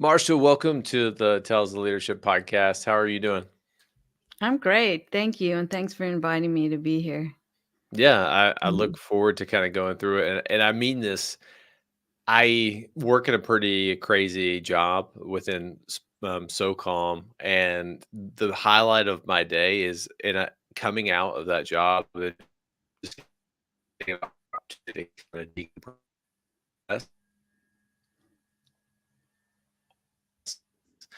Marcia, welcome to the Tales of Leadership podcast. How are you doing? I'm great. Thank you. And thanks for inviting me to be here. Yeah, I Mhm. look forward to kind of going through it. And I mean this, I work in a pretty crazy job within SOCOM. And the highlight of my day is coming out of that job, and just getting an opportunity to kind of decompress,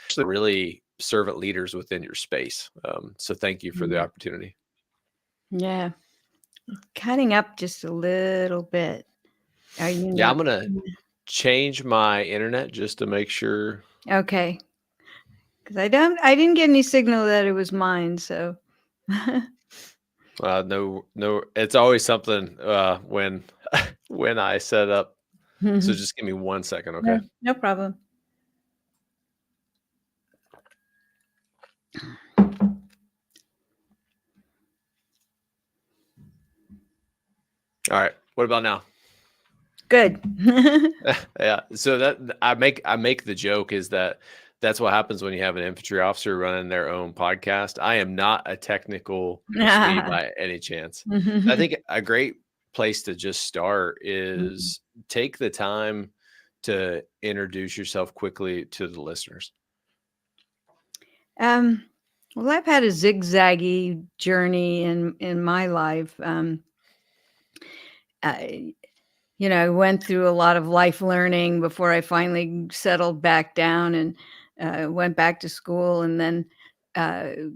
actually really servant leaders within your space. So thank you for the Yeah. opportunity. Yeah. Cutting up just a little bit. Are you Yeah, I'm not? going to change my internet just to make sure. Okay. Because I didn't get any signal that it was mine. So, No, no, it's always something when when I set up. So no, just give me 1 second, okay? no problem. All right. What about now? Good. Yeah. So that I make the joke is that that's what happens when you have an infantry officer running their own podcast. I am not a technical Swede by any chance. I think a great place to just start is take the time to introduce yourself quickly to the listeners. um, well, I've had a zigzaggy journey in my life. I, I went through a lot of life learning before I finally settled back down and went back to school, and then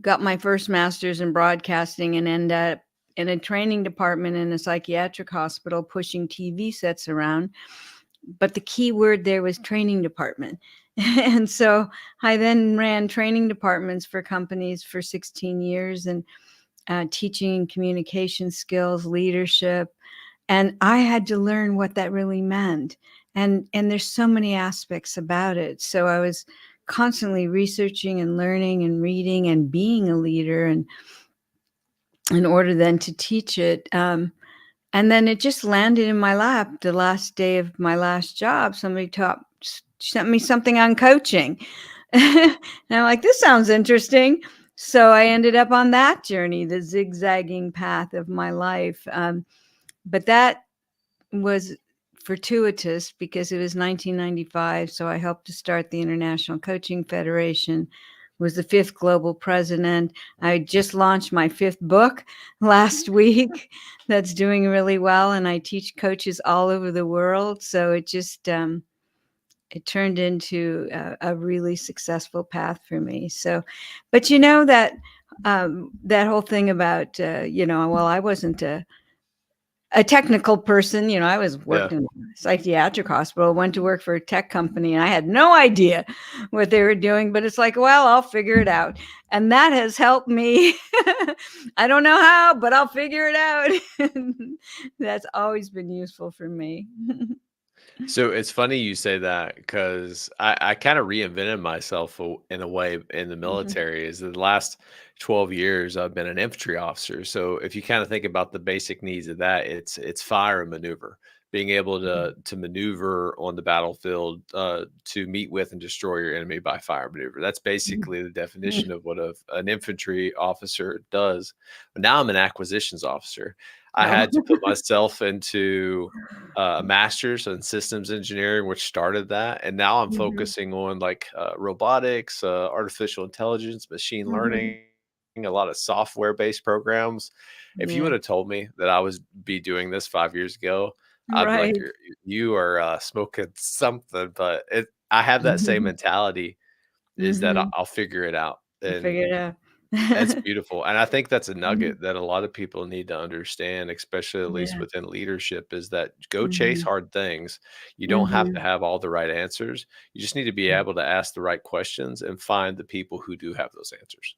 got my first master's in broadcasting and ended up in a training department in a psychiatric hospital pushing TV sets around. But the key word there was training department. And so I then ran training departments for companies for 16 years and teaching communication skills, leadership, and I had to learn what that really meant. And there's so many aspects about it. So I was constantly researching and learning and reading and being a leader, and in order then to teach it. And then it just landed in my lap the last day of my last job. Somebody sent me something on coaching. And I'm like, this sounds interesting. So I ended up on that journey, the zigzagging path of my life. But that was fortuitous because it was 1995. So I helped to start the International Coaching Federation, was the fifth global president. I just launched my fifth book last week that's doing really well. And I teach coaches all over the world. So it just, it turned into a really successful path for me. So, but that whole thing about, well, I wasn't a technical person. I was Yeah. working in a psychiatric hospital, went to work for a tech company, and I had no idea what they were doing, but it's like, well, I'll figure it out. And that has helped me. I don't know how, but I'll figure it out. That's always been useful for me. So it's funny you say that because I kind of reinvented myself in a way in the Mhm. military. Is the last 12 years I've been an infantry officer. So if you kind of think about the basic needs of that, it's fire and maneuver, being able to maneuver on the battlefield, to meet with and destroy your enemy by fire and maneuver. That's basically the definition of what an infantry officer does. But now I'm an acquisitions officer. I Oh. had to put myself into a master's in systems engineering, which started that. And now I'm Mhm. focusing on like robotics, artificial intelligence, machine Mhm. learning, a lot of software based programs. If you Yeah. would have told me that I would be doing this 5 years ago, I'd be like, Right. You are smoking something. But I have that same Mhm. mentality is that Mhm. I'll figure it out. You And figure it out. it's beautiful, and I think that's a Mhm. nugget that a lot of people need to understand, especially at least Yeah. within leadership, is that go chase Mhm. hard things. You don't have to Mhm. have all the right answers. You just need to be able to ask the right questions and find the people who do have those answers.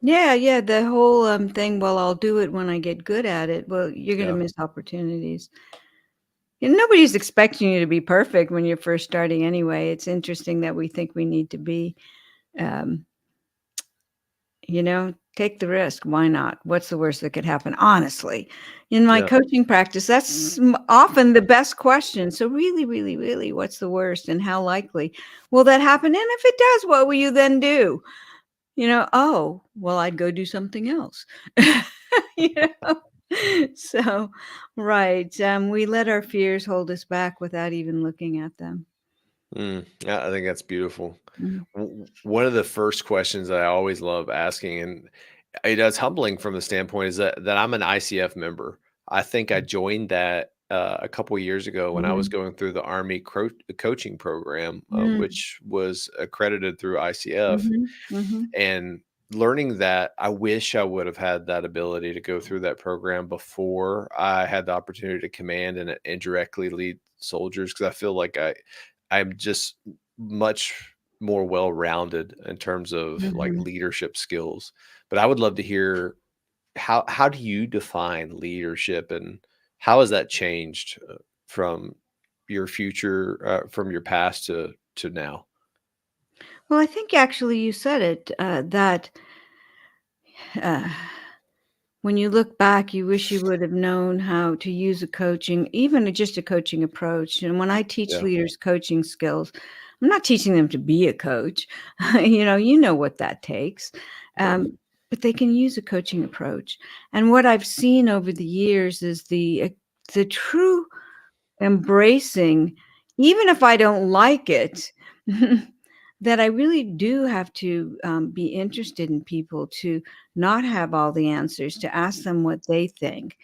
Yeah, yeah, the whole, thing, "Well, I'll do it when I get good at it." Well, you're gonna Yeah. miss opportunities. And nobody's expecting you to be perfect when you're first starting anyway. It's interesting that we think we need to be, um, take the risk. Why not? What's the worst that could happen? Honestly, in my Yeah. coaching practice, that's often the best question. So really, really, really, what's the worst and how likely will that happen? And if it does, what will you then do? Oh, well, I'd go do something else. you know? So, right. We let our fears hold us back without even looking at them. Yeah, I think that's beautiful. Mhm. One of the first questions that I always love asking, and it's humbling from the standpoint, is that I'm an ICF member. I think I joined that a couple years ago when I was Mhm. going through the Army coaching program, Mm. which was accredited through ICF, Mhm. Mhm. and learning that, I wish I would have had that ability to go through that program before I had the opportunity to command and indirectly lead soldiers, because I feel like I'm just much more well-rounded in terms of like Mhm. leadership skills. But I would love to hear, how do you define leadership, and how has that changed from your future, from your past to now? Well, I think actually you said it, that uh, when you look back, you wish you would have known how to use a coaching, even just a coaching approach. And when I teach Yeah, leaders coaching skills, I'm not teaching them to be a coach. You know what that takes. yeah. But they can use a coaching approach. And what I've seen over the years is the true embracing, even if I don't like it, that I really do have to be interested in people, to not have all the answers, to ask them what they think,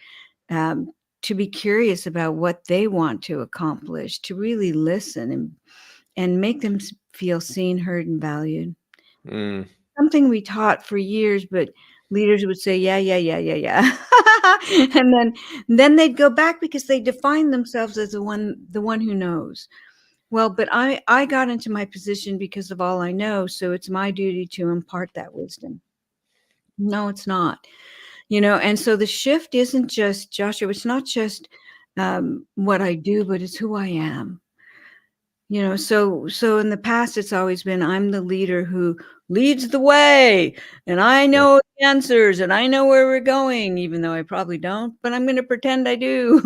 um, to be curious about what they want to accomplish, to really listen and make them feel seen, heard, and valued. Mm, Something we taught for years, but leaders would say, "Yeah, yeah, yeah, yeah, yeah." And then they'd go back because they define themselves as the one who knows. Well, but I got into my position because of all I know, so it's my duty to impart that wisdom. No, it's not. And so the shift isn't just Joshua, it's not just what I do, but it's who I am. So in the past, it's always been I'm the leader who leads the way, and I yeah, know the answers, and I know where we're going, even though I probably don't, but I'm going to pretend I do.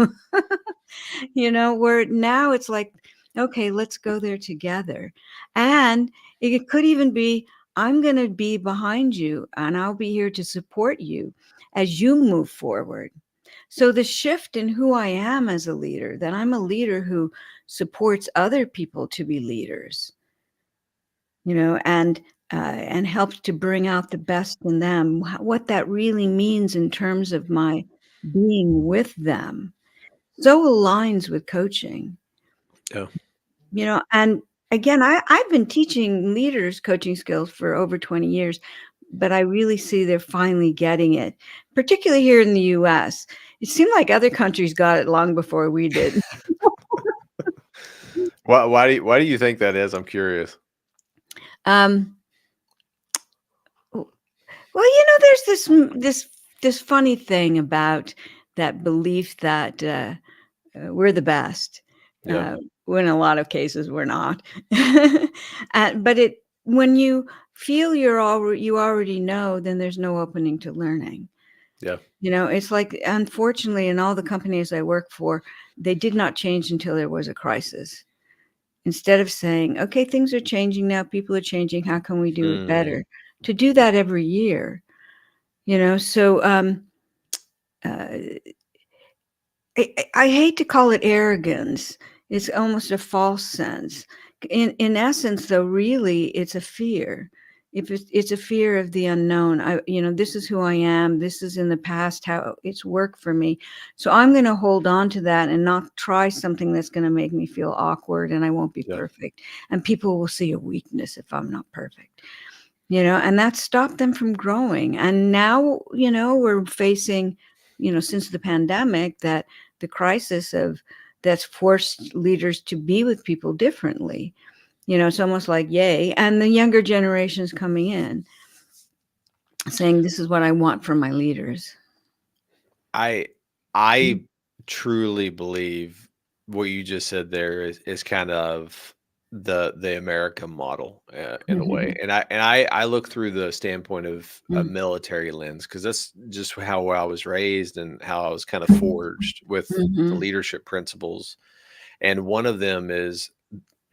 Where now it's like, okay, let's go there together. And it could even be, I'm going to be behind you and I'll be here to support you as you move forward. So the shift in who I am as a leader, that I'm a leader who supports other people to be leaders, and helps to bring out the best in them, what that really means in terms of my being with them, so aligns with coaching. yeah. And again, I've been teaching leaders coaching skills for over 20 years, but I really see they're finally getting it, particularly here in the US. It seemed like other countries got it long before we did. Why do you think that is? I'm curious. Um, w well, there's this funny thing about that belief that, we're the best, Yeah, when in a lot of cases we're not. But when you feel you already know, then there's no opening to learning. yeah, It's like, unfortunately, in all the companies I work for, they did not change until there was a crisis. Instead of saying, "Okay, things are changing now, people are changing, how can we do it mm, better?" To do that every year, so, uh I hate to call it arrogance. It's almost a false sense. In essence, though, really, it's a fear. If it's a fear of the unknown. This is who I am. This is in the past how it's worked for me. So I'm going to hold on to that and not try something that's going to make me feel awkward, and I won't be yeah, perfect. And people will see a weakness if I'm not perfect. And that stopped them from growing. And now, we're facing, since the pandemic, that the crisis of that's forced leaders to be with people differently. It's almost like, yay. And the younger generations coming in saying, this is what I want from my leaders. I Mm. I truly believe what you just said there is kind of the American model in a way. Mhm. And I look through the standpoint of a Mm. military lens because that's just how I was raised and how I was kind of forged with the Mhm. leadership principles. And one of them is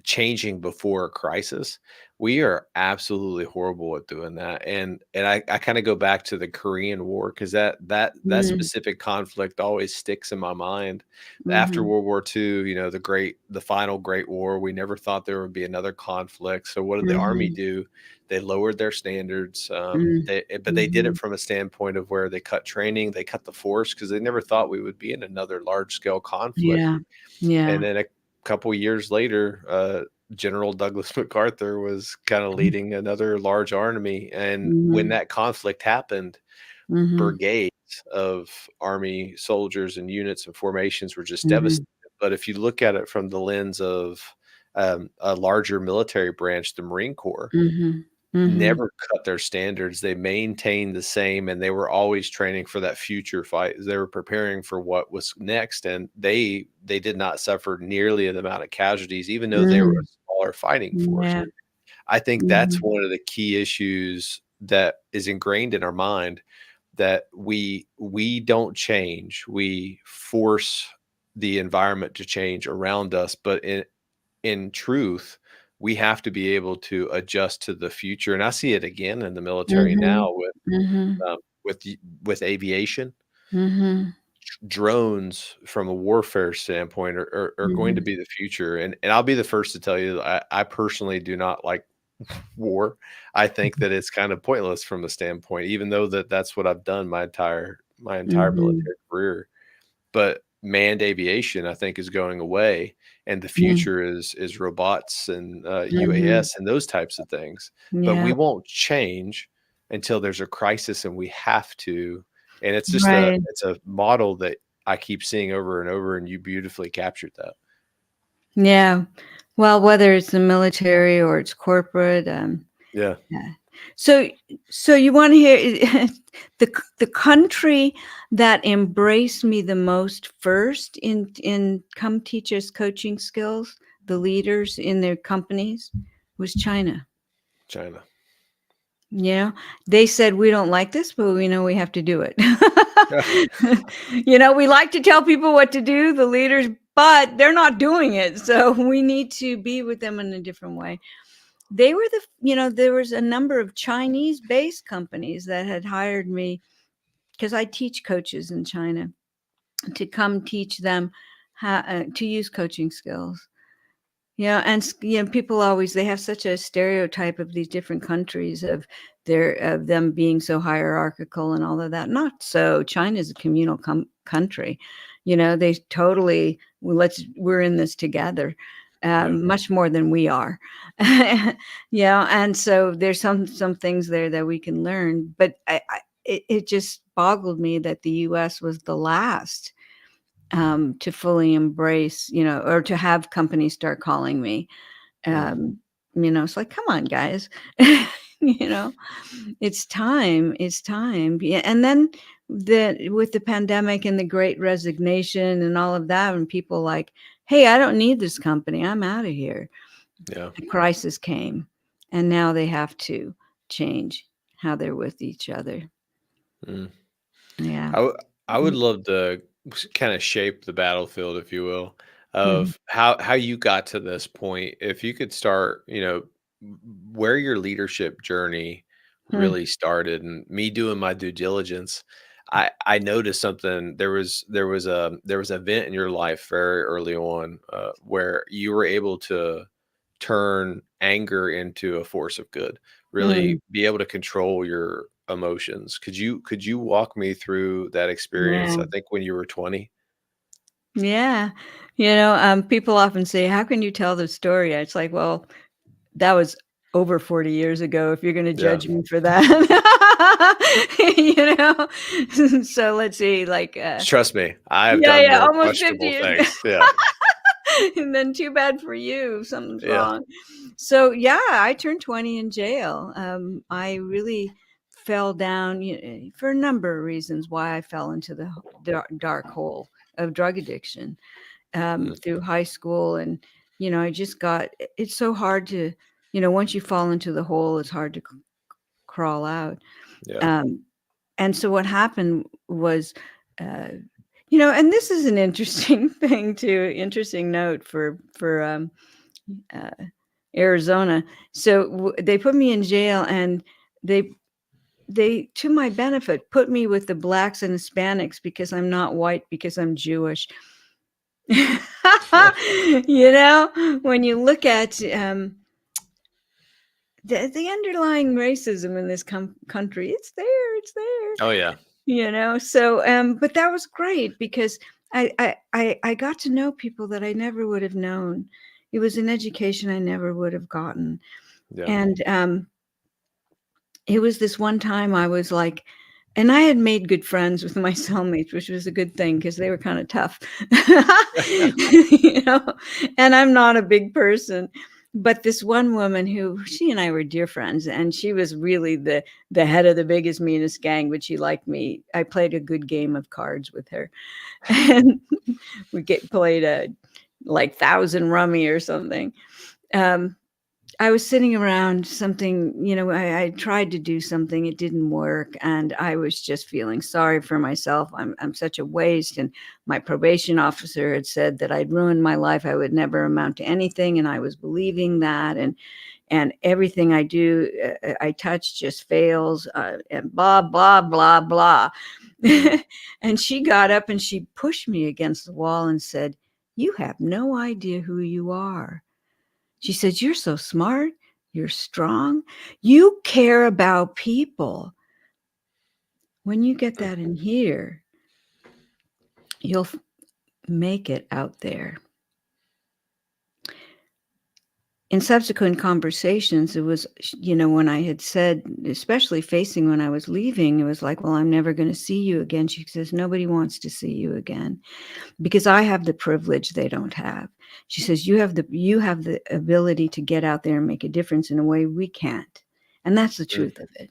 changing before a crisis. We are absolutely horrible at doing that. And I kind of go back to the Korean War because that Mm. specific conflict always sticks in my mind. After Mhm. World War II, the final Great War, we never thought there would be another conflict. So what did the Army Mhm. do? They lowered their standards. Mm. But they did it Mhm. from a standpoint of where they cut training, they cut the force because they never thought we would be in another large scale conflict. Yeah. Yeah. And then a couple years later, General Douglas MacArthur was kind of leading another large army. And when Mhm. that conflict happened, Mhm. brigades of army soldiers and units and formations were just Mhm. devastated. But if you look at it from the lens of a larger military branch, the Marine Corps, Mhm. Mhm. never cut their standards. They maintained the same, and they were always training for that future fight. They were preparing for what was next, and they did not suffer nearly the amount of casualties, even though they were a Mhm. smaller fighting force. Yeah. I think that's Mhm. one of the key issues that is ingrained in our mind that we don't change. We force the environment to change around us, but in truth, we have to be able to adjust to the future, and I see it again in the military Mhm. now Mhm. with with aviation. Mhm. Drones from a warfare standpoint are going to Mhm. be the future, and I'll be the first to tell you that I personally do not like war. I think that it's kind of pointless from a standpoint, even though that's what I've done my entire Mhm. military career. But manned aviation, I think, is going away, and the Mhm. future is robots and Mhm. UAS and those types of things. But we Yeah. won't change until there's a crisis, and we have to. And it's just Right. it's a model that I keep seeing over and over, and you beautifully captured that. Yeah. Well, whether it's the military or it's corporate, Yeah, yeah. So so you wanna hear the country that embraced me the most first in come teach us coaching skills, the leaders in their companies, was China. China. Yeah, they said, "We don't like this, but we know we have to do it." Yeah, We like to tell people what to do, the leaders, but they're not doing it, so we need to be with them in a different way. They were there was a number of Chinese-based companies that had hired me because I teach coaches in China to come teach them how to use coaching skills. People always they have such a stereotype of these different countries of them being so hierarchical and all of that. Not so. China's a communal country. They totally we're in this together, yeah, much more than we are. And so there's some things there that we can learn. But it just boggled me that the U.S. was the last to fully embrace, or to have companies start calling me. mm, Um, it's like, come on, guys. you know, it's time. It's time. Yeah. And then with the pandemic and the great resignation and all of that, and people like, hey, I don't need this company. I'm out of here. yeah. The crisis came. And now they have to change how they're with each other. Mm. Yeah. I would love to kind of shape the battlefield, if you will, Mhm. of how you got to this point. If you could start, where your leadership journey Mhm. really started, and me doing my due diligence, I noticed something. There was an event in your life very early on where you were able to turn anger into a force of good, really Mhm. be able to control your emotions. Could you walk me through that experience, Yeah. I think when you were 20? Yeah. People often say, "How can you tell the story?" It's like, well, that was over 40 years ago if you're gonna Yeah. judge me for that. You know? So let's see, like, Trust me, I have yeah, done yeah, more almost 50 questionable years ago. things. Yeah. And then too bad for you, something's Yeah. wrong. So, yeah, I turned 20 in jail. I really fell down, for a number of reasons why I fell into the dark hole of drug addiction. Mm, Through high school and I just it's so hard to, once you fall into the hole, it's hard to crawl out. Yeah. And so what happened was, and this is an interesting thing too, interesting note for Arizona. So they put me in jail, and they, to my benefit, put me with the blacks and Hispanics because I'm not white, because I'm Jewish. When you look at the underlying racism in this country, it's there. Oh yeah. So but that was great because I got to know people that I never would have known. It was an education I never would have gotten. Yeah. And it was this one time I was like, and I had made good friends with my cellmates, which was a good thing because they were kind of tough, and I'm not a big person. But this one woman she and I were dear friends, and she was really the head of the biggest, meanest gang, but she liked me. I played a good game of cards with her, and we played a like 1,000 rummy or something. I was sitting around something, I tried to do something, it didn't work. And I was just feeling sorry for myself. I'm such a waste. And my probation officer had said that I'd ruined my life. I would never amount to anything. And I was believing that. And everything I do, I touch just fails, and blah, blah, blah, blah. And she got up and she pushed me against the wall and said, "You have no idea who you are." She says, "You're so smart. You're strong. You care about people. When you get that in here, you'll make it out there." In subsequent conversations, it was, when I had said, especially facing when I was leaving, it was like, "Well, I'm never going to see you again." She says, "Nobody wants to see you again because I have the privilege they don't have." She says, you have the ability to get out there and make a difference in a way we can't. And that's the truth of it.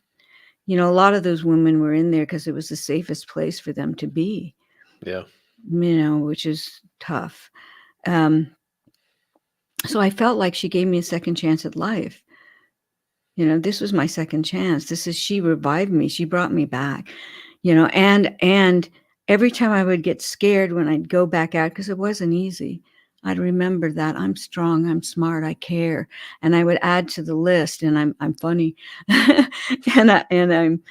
A lot of those women were in there because it was the safest place for them to be. Yeah. Which is tough. So I felt like she gave me a second chance at life. This was my second chance. She revived me. She brought me back, and every time I would get scared when I'd go back out, because it wasn't easy, I'd remember that I'm strong, I'm smart, I care. And I would add to the list, and I'm funny, and I'm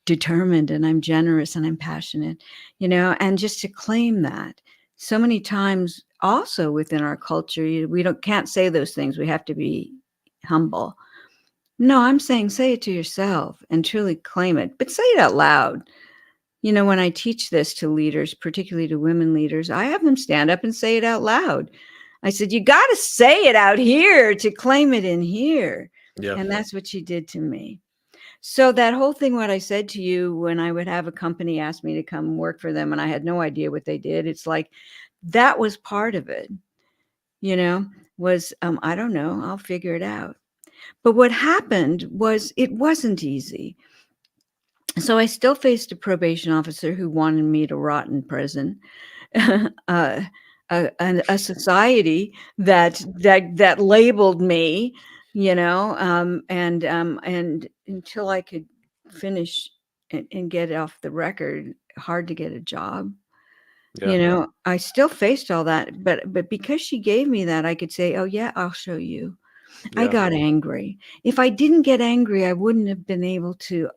determined, and I'm generous, and I'm passionate, and just to claim that. So many times also within our culture, we can't say those things. We have to be humble. No, I'm saying say it to yourself and truly claim it, but say it out loud. When I teach this to leaders, particularly to women leaders, I have them stand up and say it out loud. I said, "You got to say it out here to claim it in here." Yeah. And that's what she did to me. So that whole thing, what I said to you, when I would have a company ask me to come work for them and I had no idea what they did, it's like, that was part of it, was, I don't know, I'll figure it out. But what happened was it wasn't easy. So I still faced a probation officer who wanted me to rot in prison. A society that labeled me, and until I could finish and get off the record, hard to get a job. Yeah. I still faced all that, but because she gave me that, I could say, "Oh yeah, I'll show you." I Yeah. got angry. If I didn't get angry, I wouldn't have been able to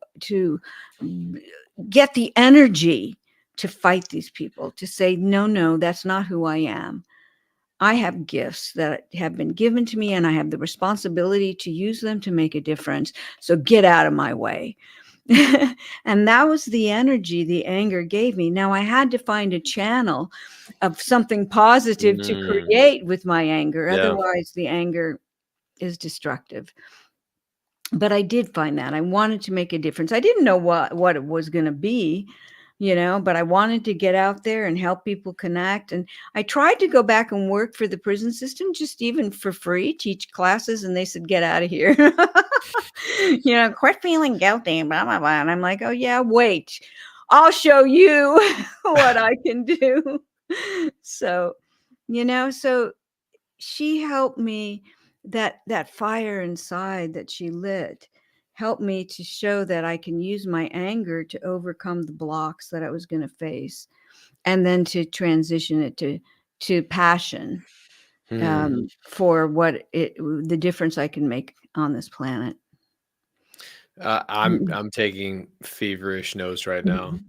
get the energy to fight these people, to say, no, that's not who I am. I have gifts that have been given to me, and I have the responsibility to use them to make a difference. So get out of my way. And that was the energy the anger gave me. Now I had to find a channel of something positive to create with my anger. Yeah. Otherwise, the anger is destructive. But I did find that I wanted to make a difference. I didn't know what it was going to be, but I wanted to get out there and help people connect. And I tried to go back and work for the prison system, just even for free, teach classes. And they said, "Get out of here." Quit feeling guilty, blah, blah, blah. And I'm like, "Oh yeah, wait, I'll show you what I can do." So, so she helped me, that fire inside that she lit helped me to show that I can use my anger to overcome the blocks that I was going to face, and then to transition it to passion, Hmm. for the difference I can make on this planet. I'm taking feverish notes right now.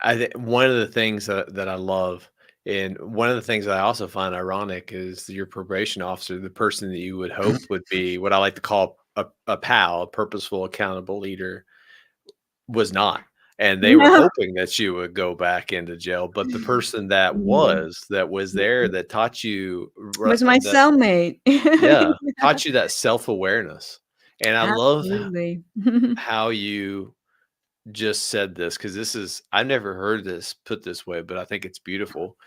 I think one of the things that I love, and one of the things that I also find ironic is your probation officer, the person that you would hope would be what I like to call a pal, a purposeful, accountable leader, was not. And they were No. hoping that you would go back into jail, but the person that Mhm. was there that taught you Was my that, cellmate. yeah, taught you that self-awareness. And I love Absolutely. how you just said this, because this is, I've never heard this put this way, but I think it's beautiful.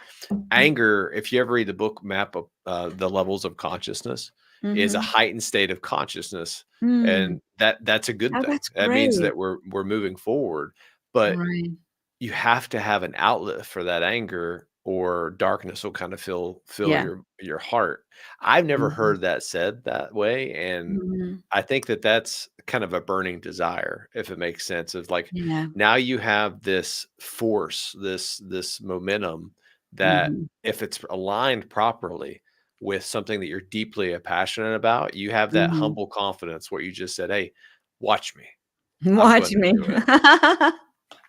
Anger, if you ever read the book Map of the Levels of Consciousness, is a Mhm. heightened state of consciousness. Mm. And that's a good Oh, thing. that's That means great. that we're moving forward. But Right. you have to have an outlet for that anger, or darkness will kind of fill Yeah. your heart. I've never Mhm. heard that said that way, and Mhm. I think that that's kind of a burning desire, if it makes sense. Of like, Yeah. now you have this force, this momentum that, Mhm. if it's aligned properly with something that you're deeply passionate about, you have that Mhm. humble confidence where you just said, "Hey, watch me. I'm Watch going to me. do it."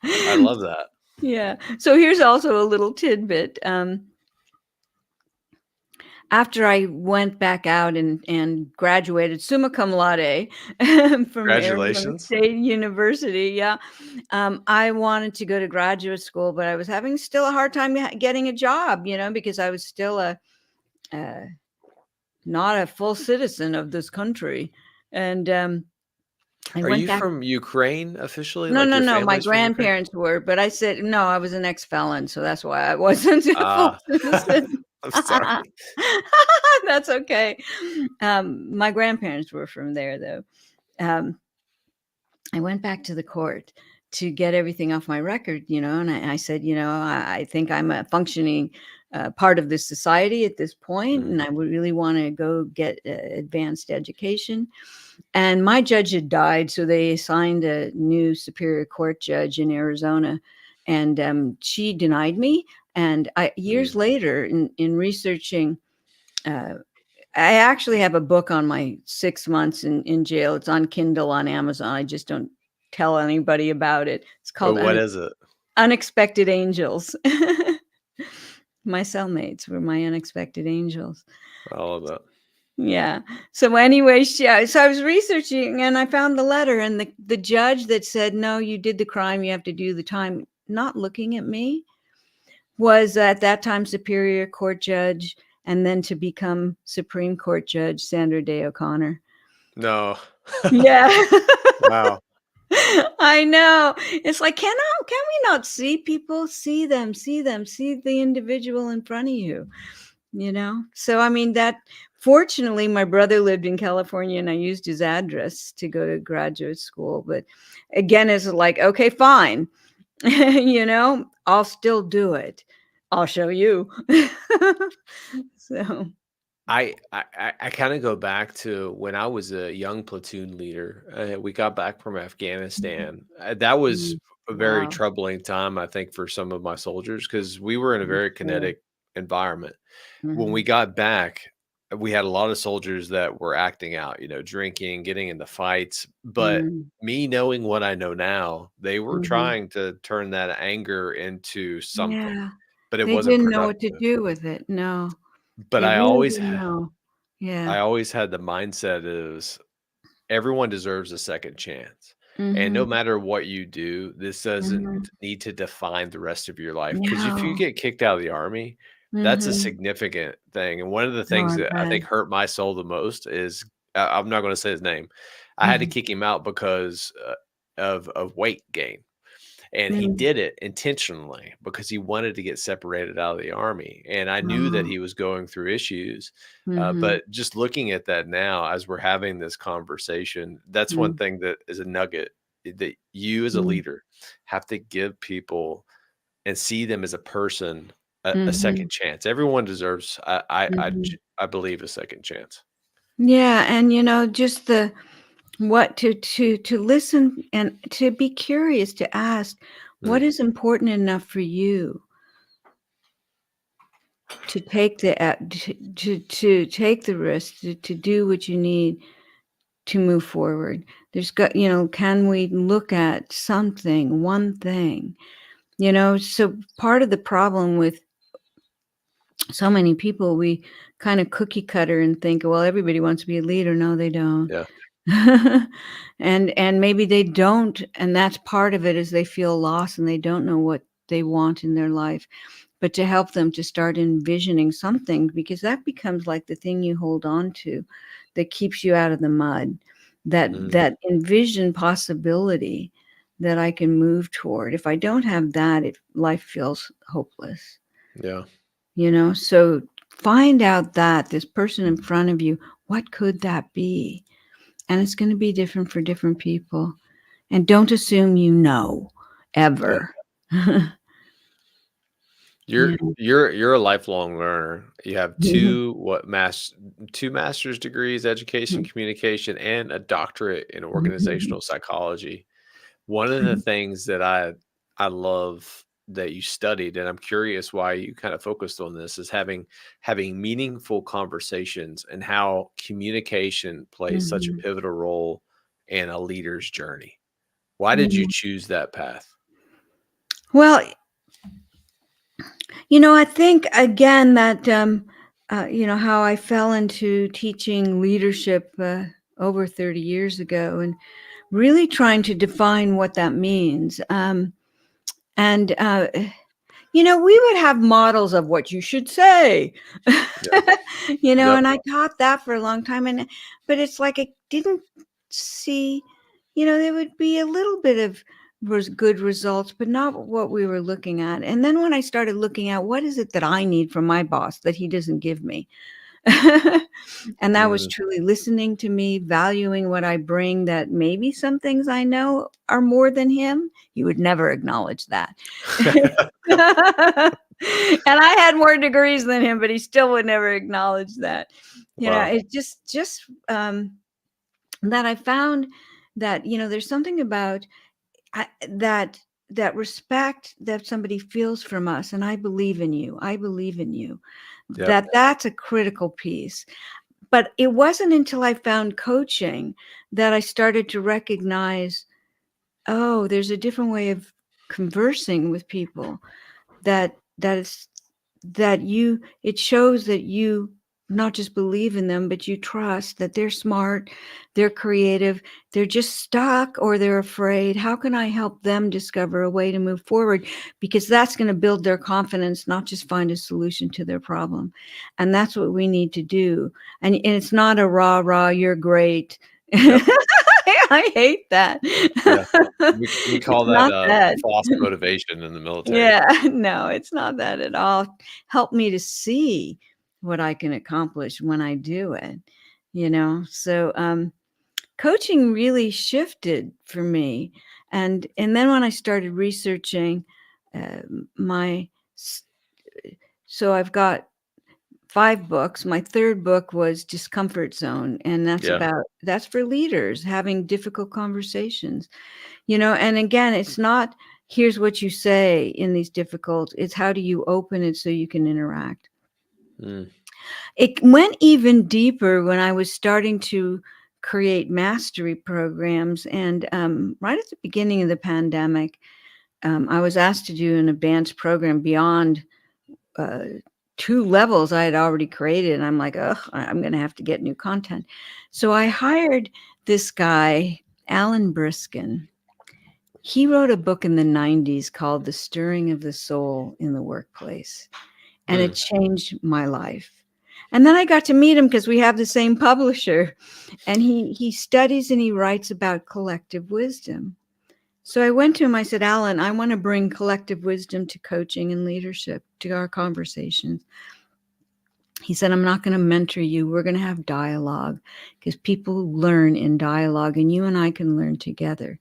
I love that. Yeah. So here's also a little tidbit. After I went back out and graduated summa cum laude from Arizona Congratulations. State University, yeah, I wanted to go to graduate school, but I was having still a hard time getting a job, because I was still uh, not a full citizen of this country, and I Are went you back. from Ukraine officially? No, Like, no, your no, my family's from Ukraine? grandparents were, but I said no, I was an ex-felon, so that's why I wasn't a full Ah, citizen. I'm sorry. That's okay. My grandparents were from there, though. Um, I went back to the court to get everything off my record, and I said, I think I'm a functioning part of this society at this point, Mm, and I would really want to go get advanced education. And my judge had died, so they assigned a new Superior Court judge in Arizona, and she denied me. And years mm. later, in researching, uh, I actually have a book on my 6 months in jail. It's on Kindle on Amazon. I just don't tell anybody about it. It's Oh, called what is it? Unexpected Angels. My cellmates were my unexpected angels. I love that. Yeah. So anyway, so I was researching and I found the letter, and the judge that said, no, you did the crime, you have to do the time, not looking at me, was at that time Superior Court judge, and then to become Supreme Court Judge Sandra Day O'Connor. No. Yeah. Wow. I know. It's like, can we not see people? See them, see the individual in front of you. So I mean, that fortunately my brother lived in California and I used his address to go to graduate school, but again, it's like, okay, fine. I'll still do it. I'll show you. So I kinda go back to when I was a young platoon leader. We got back from Afghanistan. That was mm, a very wow. troubling time, I think, for some of my soldiers, because we were in a I'm very sure. kinetic environment. When we Mhm. got back, we had a lot of soldiers that were acting out, drinking, getting into fights. But Mm. me knowing what I know now, they were Mhm. trying to turn that anger into something, Yeah. but it They wasn't didn't know what to productive. do with it. No. But They really didn't know. Yeah. I always had the mindset is everyone deserves a second chance. And no Mhm. matter what you do, this doesn't Mhm. need to define the rest of your life. Because if you No. get kicked out of the army, that's a Mhm. significant thing. And one of the Oh, things I that I bet. think hurt my soul the most is, I'm not going to say his name. I had to Mhm. kick him out because of weight gain. And he Mm. did it intentionally because he wanted to get separated out of the army, and I knew that Oh. he was going through issues, Mhm. but just looking at that now as we're having this conversation, that's one Mm. thing that is a nugget that you as a Mm. leader have to give people and see them as a person a Mhm. second chance. Everyone deserves, Mhm. I believe, a second chance. Yeah, and, just the what to listen and to be curious, to ask, Mm, what is important enough for you to take the to take the risk, to do what you need to move forward. There's got can we look at something, one thing? So part of the problem with so many people, we kind of cookie cutter and think, well, everybody wants to be a leader. No, they don't. yeah. And maybe they don't, and that's part of it, is they feel lost and they don't know what they want in their life. But to help them to start envisioning something, because that becomes like the thing you hold on to that keeps you out of the mud, that Mm, that envision possibility that I can move toward. If I don't have that, life feels hopeless. yeah. So find out that this person in front of you, what could that be? And it's going to be different for different people. And don't assume Yeah. ever. You're Yeah. you're you're a lifelong learner. You have Mhm. two master's degrees, education, communication, and a doctorate in Mhm. organizational psychology. One of the Mhm. things that I love that you studied, and I'm curious why you kind of focused on this, is having meaningful conversations and how communication plays such a Mhm. pivotal role in a leader's journey. Why did you Mhm. choose that path? Well, I think again that how I fell into teaching leadership over 30 years ago, and really trying to define what that means. And we would have models of what you should say. Yeah. Yep. And I taught that for a long time, but it's like I didn't see, there would be a little bit of good results, but not what we were looking at. And then when I started looking at what is it that I need from my boss that he doesn't give me, and that was Mm. truly listening to me, valuing what I bring, that maybe some things I know are more than him. He would never acknowledge that. And I had more degrees than him, but he still would never acknowledge that. Wow. It just that I found that, there's something about that respect that somebody feels from us, and I believe in you. I believe in you. Yep. That's a critical piece. But it wasn't until I found coaching that I started to recognize, oh, there's a different way of conversing with people, that is that you it shows that you not just believe in them, but you trust that they're smart, they're creative, they're just stuck or they're afraid. How can I help them discover a way to move forward? Because that's going to build their confidence, not just find a solution to their problem. And that's what we need to do. And it's not a rah rah, you're great. Yep. I hate that. Yeah. We call It's that not that. false motivation in the military. Yeah, no, it's not that at all. Help me to see what I can accomplish when I do it, So, coaching really shifted for me, and then when I started researching, uh, my s so I've got 5 books. My 3rd book was Discomfort Zone, and Yeah. that's for leaders having difficult conversations. And again, it's not, here's what you say in these difficult, it's how do you open it so you can interact. Mm. It went even deeper when I was starting to create mastery programs. And right at the beginning of the pandemic, I was asked to do an advanced program beyond uh, 2 levels I had already created. And I'm like, ugh, I'm going to have to get new content. So I hired this guy, Alan Briskin. He wrote a book in the 90s called The Stirring of the Soul in the Workplace, and it Mm. changed my life. And then I got to meet him because we have the same publisher, and he studies and he writes about collective wisdom. So I went to him, I said, Alan, I want to bring collective wisdom to coaching and leadership, to our conversations. He said, I'm not going to mentor you. We're going to have dialogue, because people learn in dialogue, and you and I can learn together.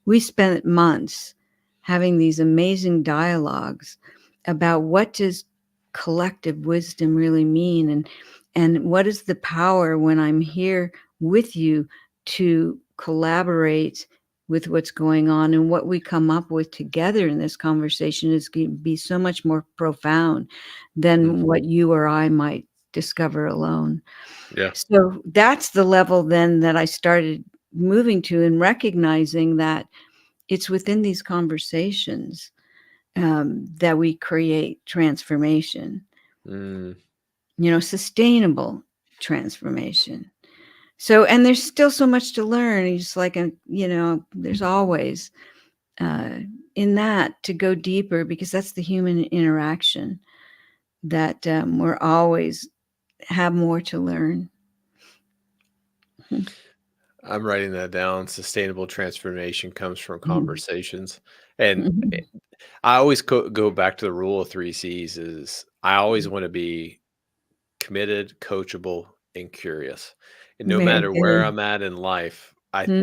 We spent months having these amazing dialogues about what does collective wisdom really mean? And what is the power when I'm here with you to collaborate with what's going on, and what we come up with together in this conversation is going to be so much more profound Mm. than what you or I might discover alone. Yeah. So that's the level then that I started moving to, and recognizing that it's within these conversations that we create transformation, Mm. sustainable transformation. So, and there's still so much to learn. It's like, there's always uh, in that to go deeper, because that's the human interaction that we're always have more to learn. I'm writing that down. Sustainable transformation comes from conversations. And I always go back to the rule of 3 C's is I always want to be committed, coachable, and curious. And no Very matter where good. I'm at in life,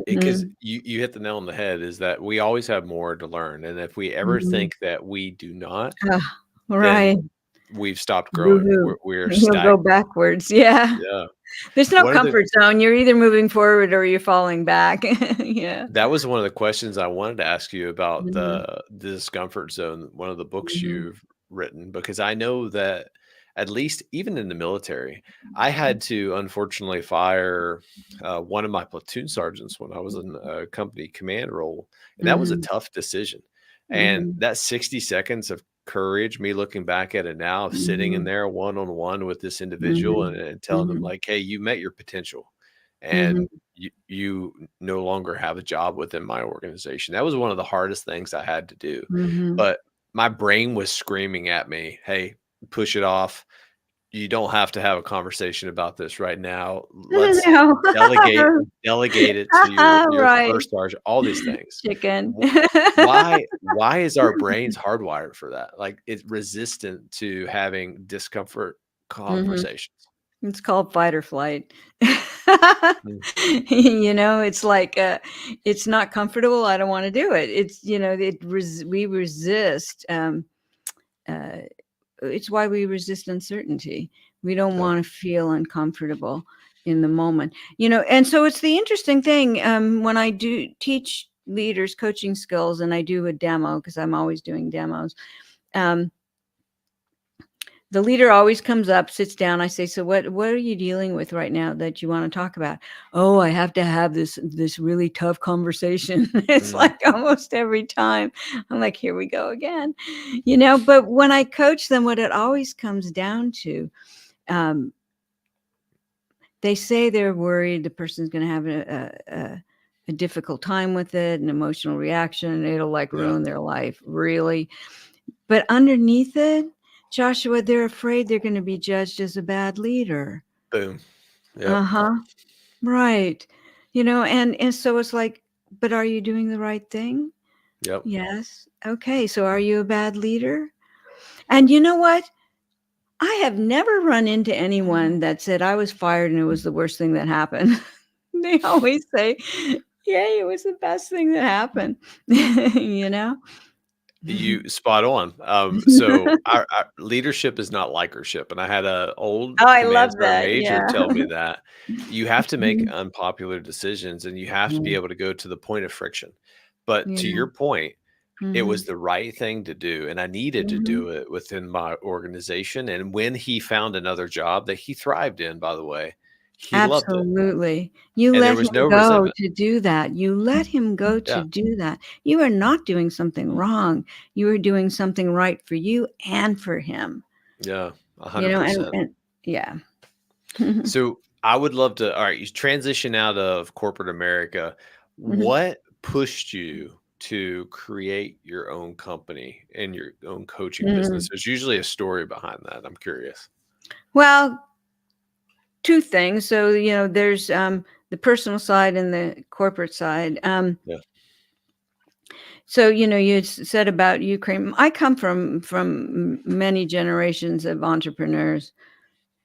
because Mhm. you hit the nail on the head is that we always have more to learn. And if we ever Mhm. think that we do not, Ah, right. then we've stopped growing. Boo-hoo. We're You'll go stagnant. backwards. Yeah. Yeah. There's no One of the comfort zone. You're either moving forward or you're falling back. Yeah. That was one of the questions I wanted to ask you about Mhm. the Discomfort Zone, one of the books Mhm. you've written, because I know that at least even in the military, I had to unfortunately fire one of my platoon sergeants when I was in a company command role, and that was a Mhm. tough decision. And Mhm. that 60 seconds of courage, me looking back at it now, of sitting in Mhm. there one on one with this individual Mhm. and telling them Mhm. like, "Hey, you met your potential." Mhm. And you no longer have a job within my organization. That was one of the hardest things I had to do. Mhm. But my brain was screaming at me, "Hey, push it off. You don't have to have a conversation about this right now. Let's No. delegate it to your Right. first sergeant," all these things. Chicken. W why is our brains hardwired for that? Like, it's resistant to having discomfort Mhm. conversations. It's called fight or flight. Mm, It's like, it's not comfortable, I don't wanna do it. It's, we resist, uh, it's why we resist uncertainty. We don't yeah. wanna feel uncomfortable in the moment. And so it's the interesting thing, when I do teach leaders coaching skills and I do a demo, because 'cause I'm always doing demos, um the leader always comes up, sits down. I say, "So what are you dealing with right now that you wanna talk about?" "Oh, I have to have this really tough conversation." It's Mm, like almost every time. I'm like, "Here we go again." But when I coach them, what it always comes down to, um, they say they're worried the person's gonna have a difficult time with it, an emotional reaction, it'll, like, yeah. ruin their life. Really? But underneath it, Joshua, they're afraid they're gonna be judged as a bad leader. Boom. Yep. Uh-huh. Right. And so it's like, "But are you doing the right thing?" Yep. "Yes." "Okay, so are you a bad leader?" And you know what? I have never run into anyone that said, "I was fired and it was the worst thing that happened." They always say, "Yay, it was the best thing that happened." You know? You spot on. So our leadership is not likership, and I had a old Oh, I command love sergeant that, major yeah. tell me that you have to make Mhm. unpopular decisions, and you have to be Mm, able to go to the point of friction. But to yeah. your point, it was Mhm. the right thing to do, and I needed to Mhm. do it within my organization. And when he found another job that he thrived in, by the way, he loved it, Absolutely. You and there let was him no go resentment. to do that. You let him go to Yeah, do that. You are not doing something wrong. You are doing something right for you and for him. yeah, You know, and 100%. and yeah. So I would love to. All right, you transition out of corporate America. Mhm. What pushed you to create your own company and your own coaching business? Mhm. There's usually a story behind that. I'm curious. Well, 2 things. So, there's, the personal side and the corporate side. Yeah. So, you said about Ukraine. I come from many generations of entrepreneurs.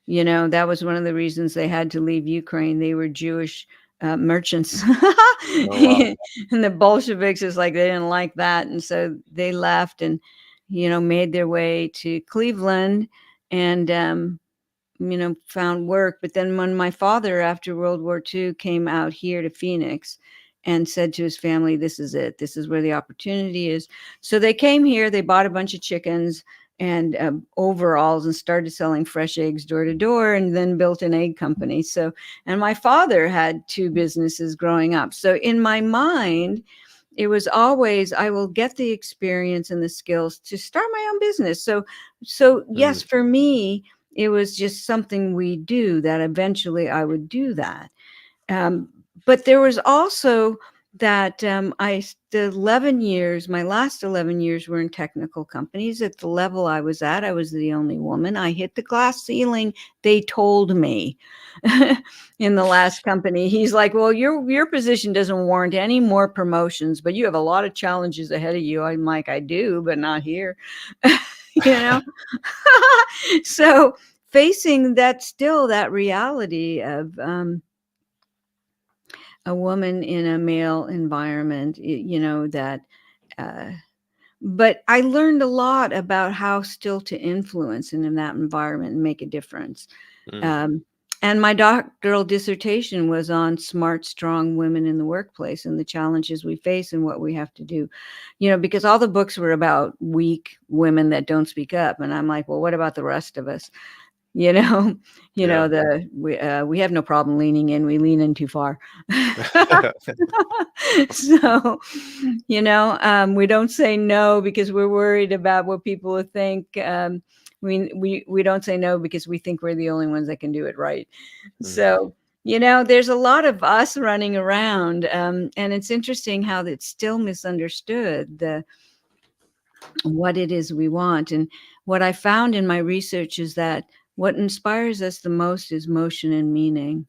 That was one of the reasons they had to leave Ukraine. They were Jewish, merchants. Oh wow. And the Bolsheviks is like, they didn't like that, and so they left and, made their way to Cleveland and found work. But then when my father, after World War II, came out here to Phoenix and said to his family, this is it, this is where the opportunity is. So they came here, they bought a bunch of chickens and overalls and started selling fresh eggs door to door, and then built an egg company. So, and my father had 2 businesses growing up. So in my mind, it was always, I will get the experience and the skills to start my own business. So yes, Mm, for me, it was just something we do, that eventually I would do that. But there was also that the 11 years, my last 11 years were in technical companies. At the level I was at, I was the only woman. I hit the glass ceiling, they told me. In the last company, he's like, well, your position doesn't warrant any more promotions, but you have a lot of challenges ahead of you. I'm like, I do, but not here. you know so facing that reality of a woman in a male environment, that uh, but I learned a lot about how still to influence and in that environment and make a difference. mm, um, and my doctoral dissertation was on smart, strong women in the workplace and the challenges we face and what we have to do. Because all the books were about weak women that don't speak up, and I'm like, well, what about the rest of us? You know, yeah. we have no problem leaning in. We lean in too far. So, we don't say no because we're worried about what people will think. We don't say no because we think we're the only ones that can do it right. Mm, So, there's a lot of us running around, and it's interesting how it's still misunderstood, what it is we want. And what I found in my research is that what inspires us the most is motion and meaning.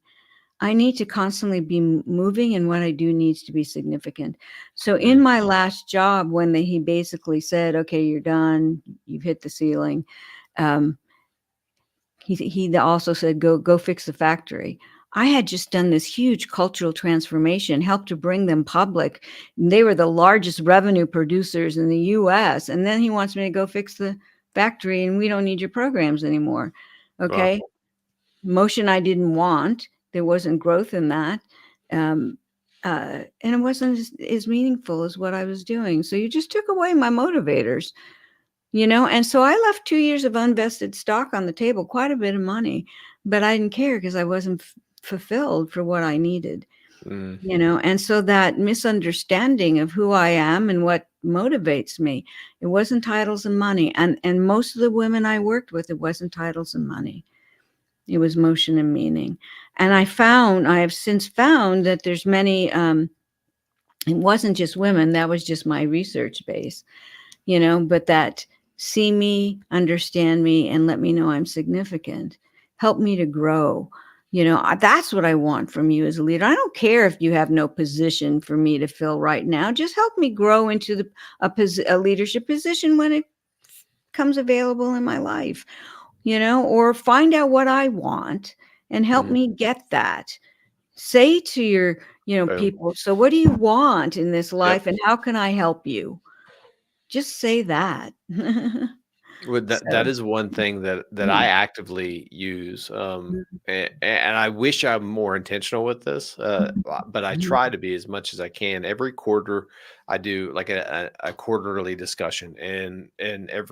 I need to constantly be moving, and what I do needs to be significant. So in mm, my last job, when he basically said, okay, you're done, you've hit the ceiling, um, he also said, go fix the factory. I had just done this huge cultural transformation, helped to bring them public. They were the largest revenue producers in the US. And then he wants me to go fix the factory, and we don't need your programs anymore. wow. Okay. Motion I didn't want. There wasn't growth in that. Um, and it wasn't as meaningful as what I was doing. So you just took away my motivators. And so I left 2 years of unvested stock on the table, quite a bit of money, but I didn't care because I wasn't fulfilled for what I needed. Mm, And so that misunderstanding of who I am and what motivates me, it wasn't titles and money. And most of the women I worked with, it wasn't titles and money. It was motion and meaning. And I have since found that there's many, it wasn't just women, that was just my research base, but that see me, understand me, and let me know I'm significant. Help me to grow. That's what I want from you as a leader. I don't care if you have no position for me to fill right now. Just help me grow into a leadership position when it comes available in my life, or find out what I want and help mm, me get that. Say to your, boom. people, so what do you want in this Yep. life and how can I help you? Just say that. Well, that So, is one thing that yeah. I actively use, Mhm, and I wish I'm more intentional with this, but I mhm, try to be as much as I can. Every quarter, I do like a quarterly discussion, and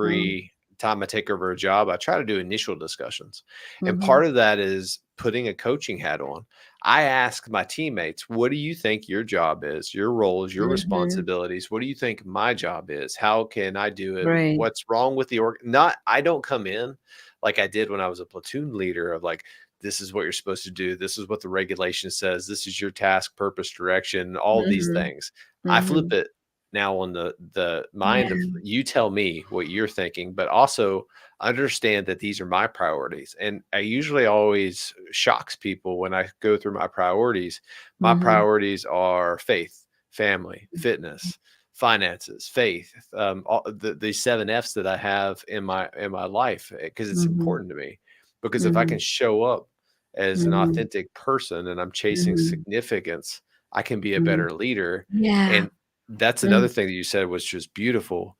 mhm, every time I take over a job, I try to do initial discussions, and mhm, part of that is putting a coaching hat on. I ask my teammates, "What do you think your job is, your roles, your mhm. responsibilities? What do you think my job is? How can I do it? Right. What's wrong with the org?" Not, I don't come in like I did when I was a platoon leader of like, this is what you're supposed to do. This is what the regulation says. This is your task, purpose, direction, all these Mhm, things. I flip mhm. it now on the mind of Yeah. you tell me what you're thinking, but also understand that these are my priorities. And I usually always shocks people when I go through my priorities. My Mhm, priorities are faith, family, fitness, finances, faith, all the 7 F's that I have in my life, because it's mhm, important to me. Because if I can mhm, show up as an mhm, authentic person and I'm chasing mhm, significance, I can be a mhm. better leader. Yeah. And that's Mm, another thing that you said was just beautiful.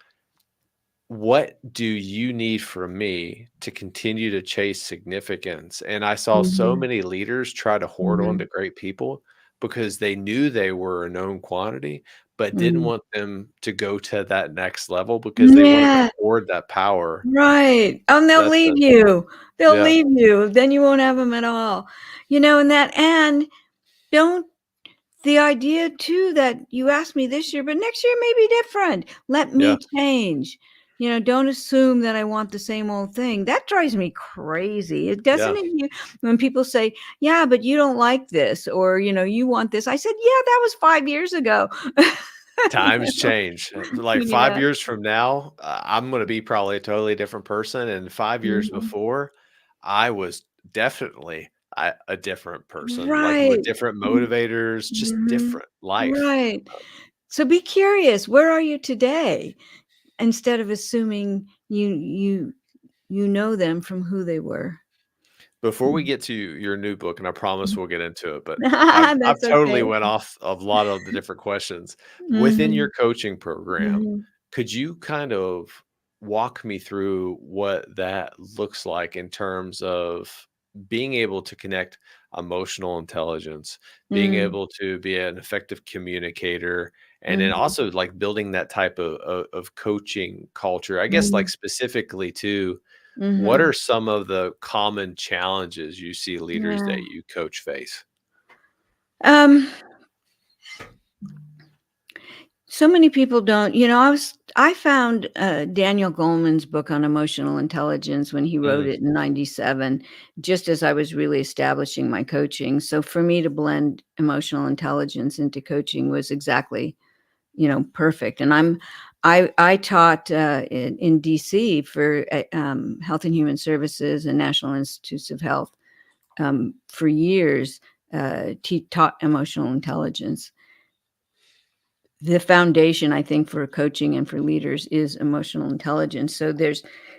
what do you need from me to continue to chase significance? And I saw so Mhm, many leaders try to hoard on to mhm, great people because they knew they were a known quantity, but didn't mhm. want them to go to that next level because they wanted to Yeah, hoard that power. right. And they'll That's leave a you. They'll yeah, leave you. Then you won't have them at all. And don't the idea too that you asked me this year, but next year may be different. Let yeah, me change. Don't assume that I want the same old thing. That drives me crazy. It doesn't yeah. it you when people say, "Yeah, but you don't like this," or, "You want this." I said, "Yeah, that was 5 years ago." Times change. Like 5 Yeah. years from now, I'm gonna be probably a totally different person, and 5 years Mhm. before, I was definitely a different person, like, with Right. different Mm, motivators, just mhm. different life. Right. So be curious, where are you today? Instead of assuming you know them from who they were. Before we Mm. get to your new book, and I promise Mm. we'll get into it, but I've That's totally okay. went off of a lot of the different questions. Within your Mhm. coaching program, Mhm. could you kind of walk me through what that looks like in terms of being able to connect emotional intelligence, being Mm. able to be an effective communicator, and then Mhm. also like building that type of coaching culture? I guess like Mhm. specifically to what Mhm. are some of the common challenges you see leaders Yeah. that you coach face? Um, so many people don't I found, Daniel Goleman's book on emotional intelligence when he wrote Mm, it in '97, just as I was really establishing my coaching. So for me to blend emotional intelligence into coaching was exactly perfect. And I taught in DC for Health and Human Services and National Institutes of Health for years. Taught emotional intelligence. The foundation, I think, for coaching and for leaders is emotional intelligence. So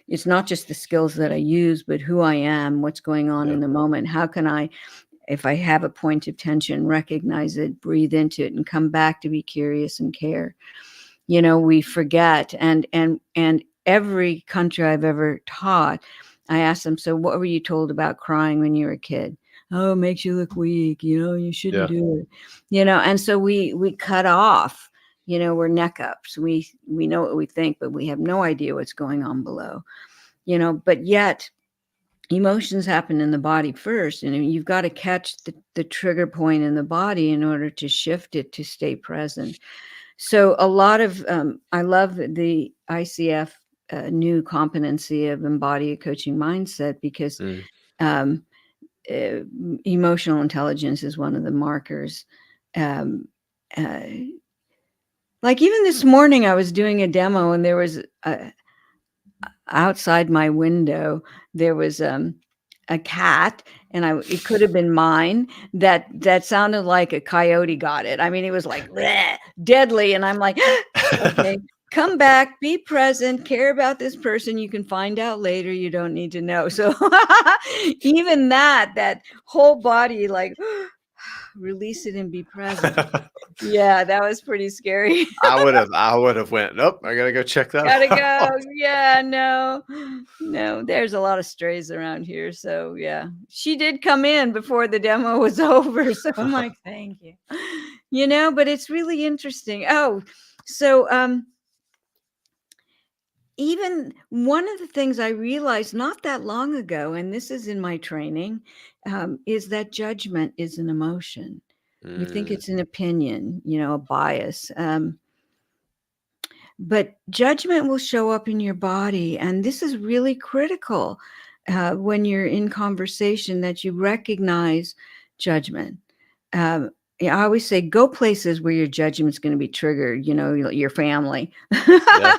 it's not just the skills that I use, but who I am, what's going on yeah, in the moment. How can I, if I have a point of tension, recognize it, breathe into it, and come back to be curious and care? We forget. And every country I've ever taught, I asked them, so what were you told about crying when you were a kid? Oh, it makes you look weak, you shouldn't yeah. do it. And so we cut off, we're neck ups. We know what we think, but we have no idea what's going on below. But yet emotions happen in the body first, and you've got to catch the trigger point in the body in order to shift it to stay present. So a lot of I love the ICF new competency of embodied coaching mindset because Mm. um, emotional intelligence is one of the markers. Um, uh, like even this morning, I was doing a demo, and there was outside my window there was a cat, and it could have been mine, that sounded like a coyote got it. I mean, it was like "Bleh," deadly, and I'm like, okay, come back, be present, care about this person. You can find out later. You don't need to know. So even that whole body, like release it and be present. Yeah, that was pretty scary. I would have went, "Nope, I gotta go check that Gotta out." go. Yeah, no. No, there's a lot of strays around here, so, yeah. She did come in before the demo was over, so I'm like, "Thank you." But it's really interesting. Oh, so, even one of the things I realized not that long ago, and this is in my training, is that judgment is an emotion. We think Mm, it's an opinion, a bias, but judgment will show up in your body, and this is really critical when you're in conversation that you recognize judgment. Um, yeah, I always say go places where your judgment's going to be triggered. Your family, yeah.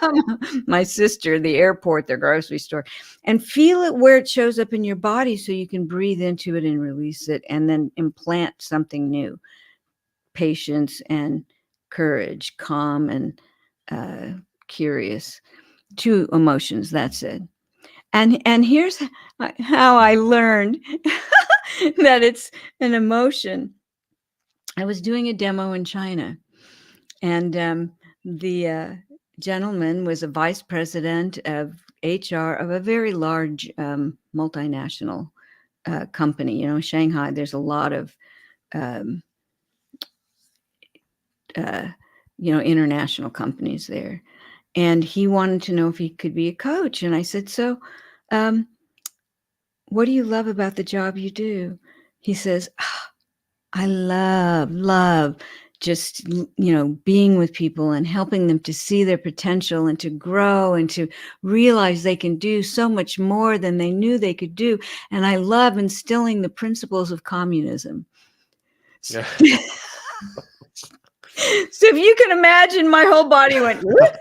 my sister, the airport, the grocery store, and feel it where it shows up in your body, so you can breathe into it and release it, and then implant something new: patience and courage, calm and uh, curious. Two emotions, that's it. And here's how I learned that it's an emotion. I was doing a demo in China, and the gentleman was a vice president of HR of a very large multinational company. Shanghai, there's a lot of um, uh, international companies there. And he wanted to know if he could be a coach. And I said, so um, what do you love about the job you do? He says, I love just, being with people and helping them to see their potential and to grow and to realize they can do so much more than they knew they could do. And I love instilling the principles of communism. Yeah. So if you can imagine, my whole body went, whoop.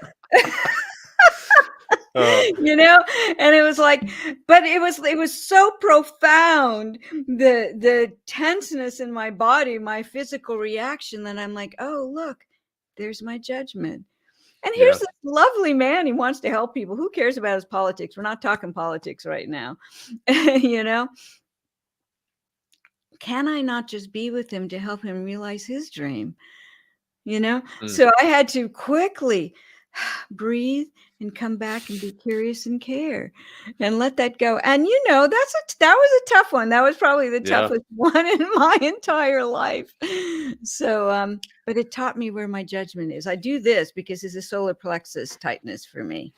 And it was like, but it was so profound, the tenseness in my body, my physical reaction, that I'm like, oh, look, there's my judgment. And here's this lovely man. He wants to help people. Who cares about his politics? We're not talking politics right now. Can I not just be with him to help him realize his dream? So I had to quickly breathe and come back and be curious and care and let that go. And that was a tough one. That was probably the toughest one in my entire life. So, but it taught me where my judgment is. I do this because it's a solar plexus tightness for me.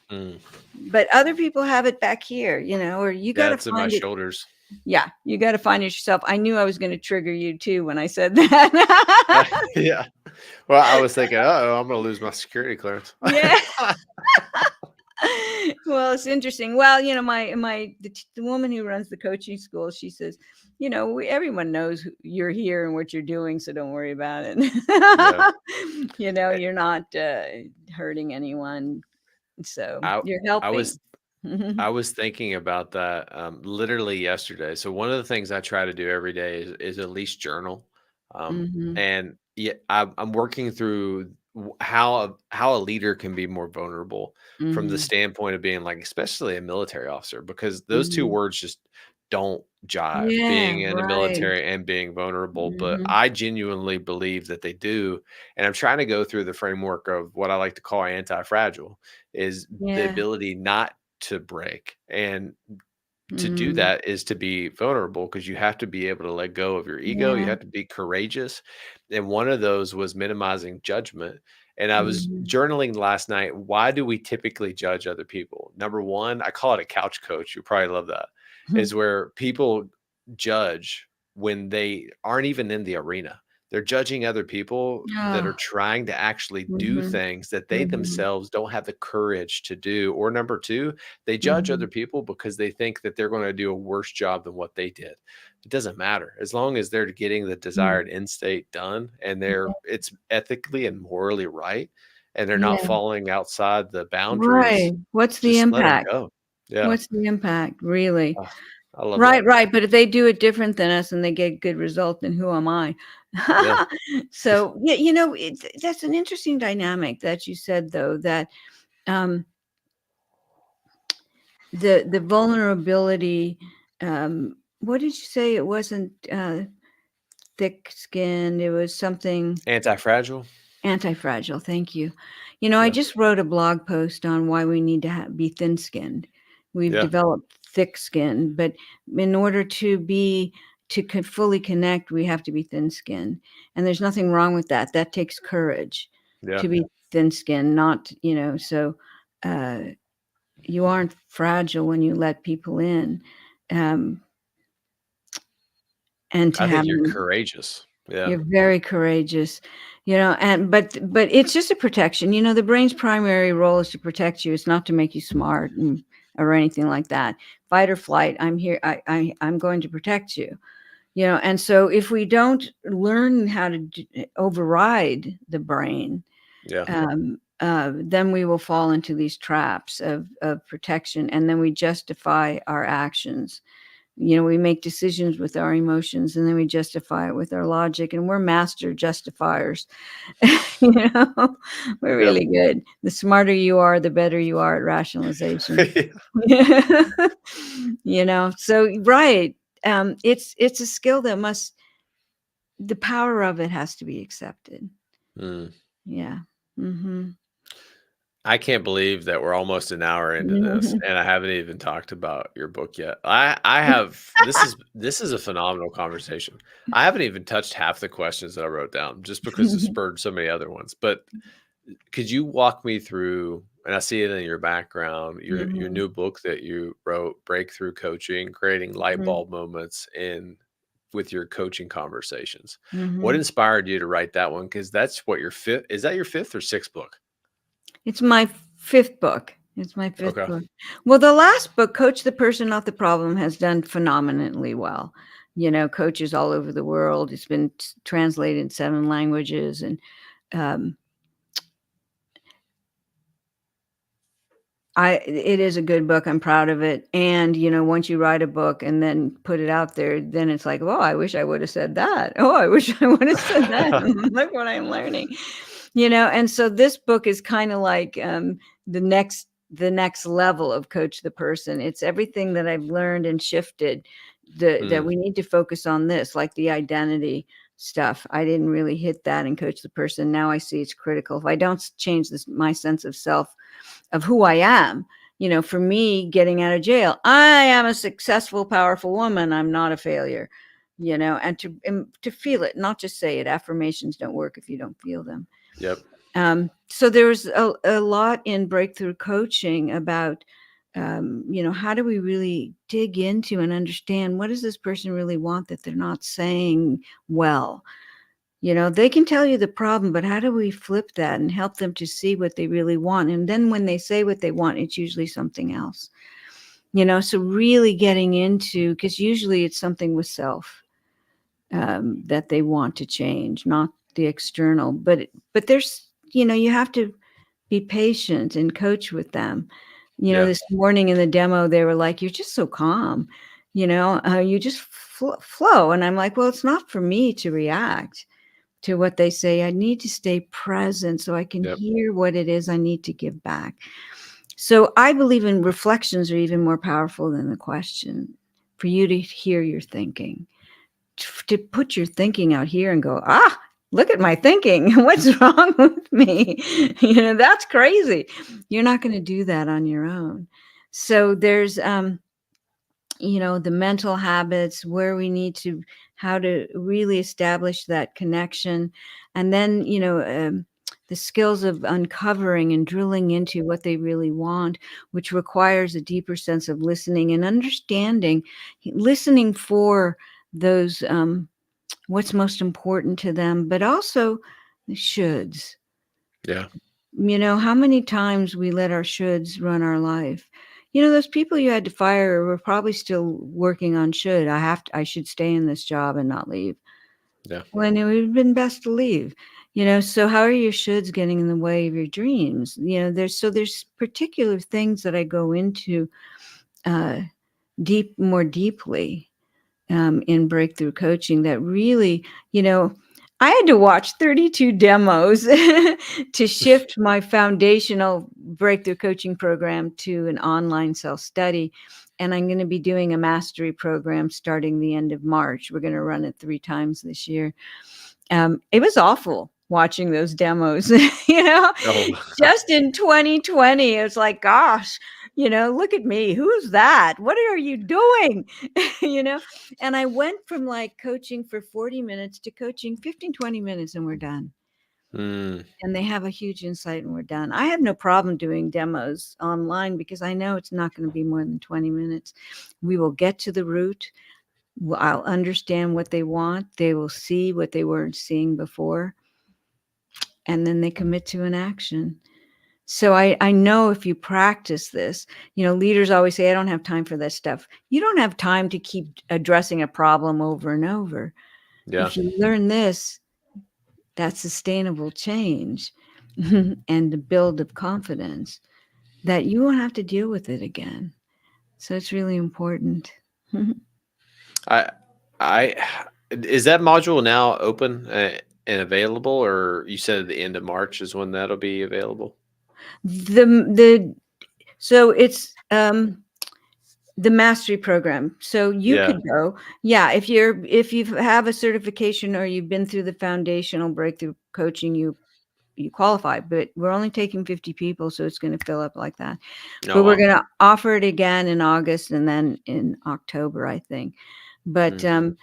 But other people have it back here, or you got to find it. Shoulders. Yeah, you got to find it yourself. I knew I was going to trigger you too when I said that. Yeah. Well, I was thinking, I'm going to lose my security clearance. Yeah. Well, it's interesting. Well, the woman who runs the coaching school, she says, everyone knows you're here and what you're doing, so don't worry about it. Yeah. You're not hurting anyone, so you're helping. I was thinking about that literally yesterday. So one of the things I try to do every day is at least journal. And I'm working through how a leader can be more vulnerable from the standpoint of being like, especially a military officer, because those two words just don't jive, being in the military and being vulnerable. But I genuinely believe that they do. And I'm trying to go through the framework of what I like to call anti-fragile, is the ability not to break. And to do that is to be vulnerable, because you have to be able to let go of your ego. You have to be courageous. And one of those was minimizing judgment. And I was journaling last night. Why do we typically judge other people? Number one, I call it a couch coach. You probably love that. Is where people judge when they aren't even in the arena. They're judging other people that are trying to actually do things that they themselves don't have the courage to do. Or number two, they judge other people because they think that they're going to do a worse job than what they did. It doesn't matter. As long as they're getting the desired end state done, and it's ethically and morally right, and they're not falling outside the boundaries. Right. What's the impact? Let them go. Yeah. What's the impact, really? I love that. Right. But if they do it different than us and they get good result, then who am I? So, that's an interesting dynamic that you said, though, that the vulnerability, what did you say? It wasn't thick-skinned. It was something Anti-fragile. Anti-fragile. Thank you. I just wrote a blog post on why we need to be thin-skinned. We've developed thick skin, but in order to fully connect, we have to be thin-skinned. And there's nothing wrong with that. That takes courage to be thin-skinned, not, so you aren't fragile when you let people in. And to I have think you're courageous. Yeah. You're very courageous, but it's just a protection. The brain's primary role is to protect you. It's not to make you smart or anything like that. Fight or flight. I'm here. I'm going to protect you. And so if we don't learn how to override the brain, then we will fall into these traps of protection, and then we justify our actions. We make decisions with our emotions, and then we justify it with our logic, and we're master justifiers. We're really good. The smarter you are, the better you are at rationalization. So right. It's a skill that the power of it has to be accepted. Yeah. I can't believe that we're almost an hour into this, Mhm. and I haven't even talked about your book yet. I have this is a phenomenal conversation. I haven't even touched half the questions that I wrote down just because it spurred so many other ones. But could you walk me through, and I see it in your background, your Mhm. new book that you wrote, Breakthrough Coaching, creating light Mhm. bulb moments in with your coaching conversations. What Mhm. inspired you to write that one? Because that's what your fifth is that your fifth or sixth book? It's my 5th book. It's my 5th Okay. book. Well, the last book, Coach the Person, Not the Problem, has done phenomenally well. Coaches all over the world. It's been translated in 7 languages, and um, it is a good book. I'm proud of it. And, once you write a book and then put it out there, then it's like, "Oh, I wish I would have said that. Oh, I wish I would have said that. Look what I'm learning." And so this book is kind of like the next level of Coach the Person. It's everything that I've learned and shifted that Mm, we need to focus on this, like the identity stuff. I didn't really hit that in Coach the Person. Now I see it's critical. If I don't change my sense of self, of who I am. For me, getting out of jail, I am a successful, powerful woman. I'm not a failure. And to feel it, not just say it. Affirmations don't work if you don't feel them. yep. So there was a lot in breakthrough coaching about, how do we really dig into and understand what does this person really want that they're not saying well? They can tell you the problem, but how do we flip that and help them to see what they really want? And then when they say what they want, it's usually something else. So really getting into, because usually it's something with self that they want to change, not the external. But there's, you have to be patient and coach with them. Yeah. This morning in the demo, they were like, "You're just so calm, you just flow." And I'm like, "Well, it's not for me to react to what they say. I need to stay present so I can Yep. hear what it is I need to give back." So I believe in reflections are even more powerful than the question, for you to hear your thinking, to put your thinking out here and go, look at my thinking. What's wrong with me? That's crazy. You're not going to do that on your own. So there's, the mental habits where we need to, how to really establish that connection. And then, the skills of uncovering and drilling into what they really want, which requires a deeper sense of listening and understanding, listening for those, what's most important to them, but also the shoulds. Yeah. How many times we let our shoulds run our life. Those people you had to fire were probably still working on should. I should stay in this job and not leave. Yeah. When it would have been best to leave. So how are your shoulds getting in the way of your dreams? There's particular things that I go into uh, more deeply in breakthrough coaching that really, I had to watch 32 demos to shift my foundational breakthrough coaching program to an online self-study. And I'm going to be doing a mastery program starting the end of March. We're going to run it 3 times this year. It was awful watching those demos, Oh, just in 2020. It's like, gosh, look at me. Who's that? What are you doing? you know, and I went from like coaching for 40 minutes to coaching 15, 20 minutes and we're done. mm, And they have a huge insight and we're done. I have no problem doing demos online because I know it's not going to be more than 20 minutes. We will get to the root. I'll understand what they want. They will see what they weren't seeing before. And then they commit to an action. So I know if you practice this, leaders always say, I don't have time for that stuff. You don't have time to keep addressing a problem over and over. yeah. If you learn this, that's sustainable change and the build of confidence that you won't have to deal with it again. So it's really important. I I is that module now open and available, or you said at the end of March is when that'll be available? The so it's the mastery program. So you Yeah. could go. Yeah, if you have a certification or you've been through the foundational breakthrough coaching, you you qualify, but we're only taking 50 people, so it's going to fill up like that. Oh But we're wow. going to offer it again in August and then in October, I think. But Mm.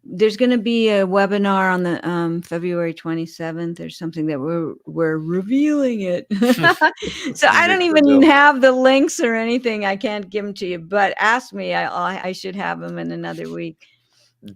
there's going to be a webinar on the February 27th or something that we're revealing it. So I Big don't even reveal. have the links or anything. I can't give them to you, but ask me. I should have them in another week.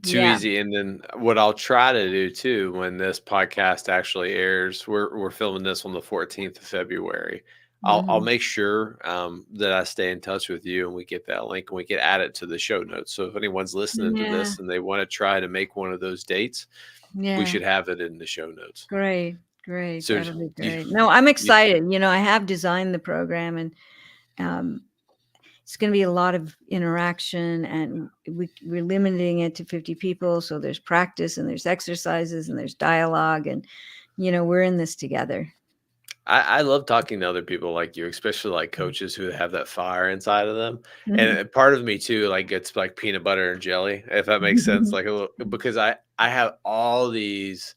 Too Yeah. easy. And then what I'll try to do too, when this podcast actually airs, we're filming this on the 14th of February. I'll Hmm. make sure that I stay in touch with you and we get that link and we can add it to the show notes. So if anyone's listening to Yeah. this and they want to try to make one of those dates, we Yeah. should have it in the show notes. Great. Great. So That'll be you, great. No, I'm you excited. I have designed the program, and um, it's going to be a lot of interaction, and we're limiting it to 50 people. So there's practice and there's exercises and there's dialogue, and we're in this together. I love talking to other people like you, especially like coaches who have that fire inside of them. And Mhm. part of me too, like it's like peanut butter and jelly, if that makes sense. Like a little, because I have all these,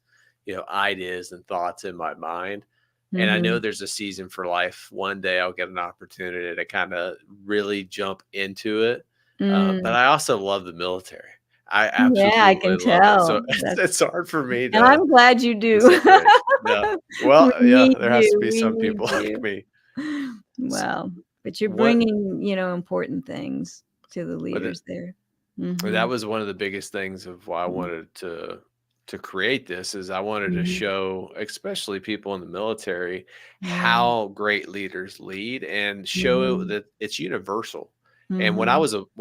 ideas and thoughts in my mind. And I know Mhm. there's a season for life. One day I'll get an opportunity to kind of really jump into it. But Mm. I also love the military. I Yeah, I absolutely can love it. So tell. it's hard for me And to I'm glad you do. separate. Yeah. We Well, yeah, need there has to you. be We some need people like you. me. S- Well, but you're What bringing, important things to the but leaders there. that Mhm. was one of the biggest things of why I wanted to create this is I wanted to Mhm. show especially people in the military Yeah. how great leaders lead and show Mhm. that it's universal. And Mhm. when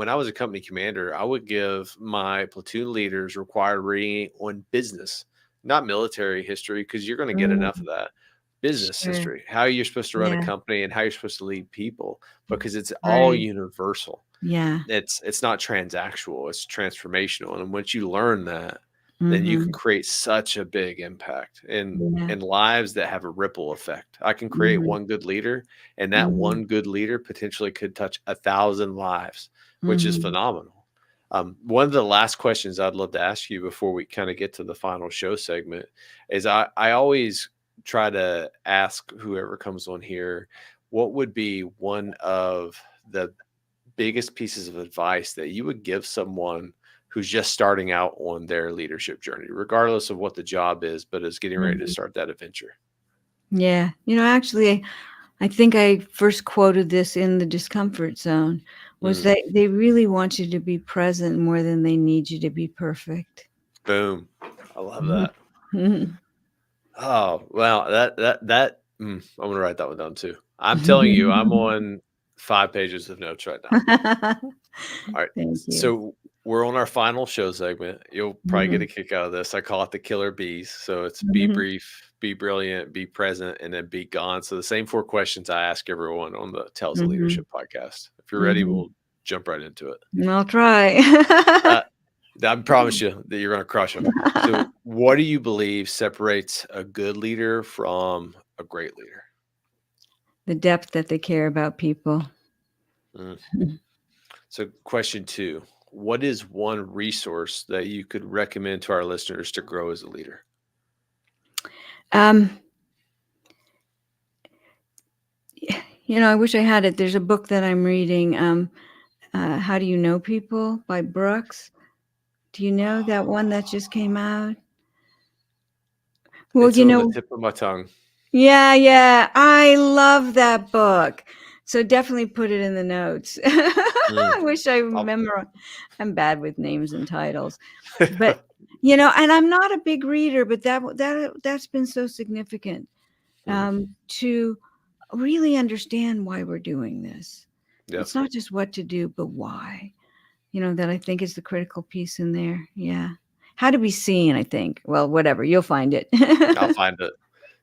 I was a company commander, I would give my platoon leaders required reading on business, not military history, because you're going to get enough of Mm. that. Business Sure. history, how you're supposed to run a Yeah. company and how you're supposed to lead people, because it's all Right. universal. Yeah. It's not transactional, it's transformational, and once you learn that, then you can Mhm. create such a big impact Yeah. in lives that have a ripple effect. I can create Mhm. one good leader, and that Mhm. one good leader potentially could touch 1,000 lives, which is Mhm. phenomenal. One of the last questions I'd love to ask you before we kind of get to the final show segment is I always try to ask whoever comes on here, what would be one of the biggest pieces of advice that you would give someone who's just starting out on their leadership journey, regardless of what the job is, but is getting ready to Mhm. start that adventure? Yeah. Actually, I think I first quoted this in the Discomfort Zone, was Mm, that they really want you to be present more than they need you to be perfect. boom. I love Mhm. that. Oh, wow. I'm gonna write that one down too. I'm telling you, I'm on 5 pages of notes right now. All right. Thank you. So we're on our final show segment. You'll probably get a Mhm. kick out of this. I call it the killer bees. So it's be Mhm. brief, be brilliant, be present, and then be gone. So the same 4 questions I ask everyone on the Tales of Mhm. Leadership podcast. If you're ready, Mhm. we'll jump right into it. I'll try. Uh, I promise you that you're going to crush them. So, what do you believe separates a good leader from a great leader? The depth that they care about people. Mm. So, question two, what is one resource that you could recommend to our listeners to grow as a leader? Um, I wish I had it. There's a book that I'm reading, How Do You Know People by Brooks. Do you know that one that just came out? Well, It's on the tip of my tongue. yeah, yeah. I love that book. So definitely put it in the notes. Mm. I wish I I'll- remember. I'm bad with names and titles. But and I'm not a big reader, but that's been so significant Mhm. to really understand why we're doing this. Yep. It's not just what to do, but why. That I think is the critical piece in there. Yeah. How to be seen, I think. Well, whatever, you'll find it. I'll find it.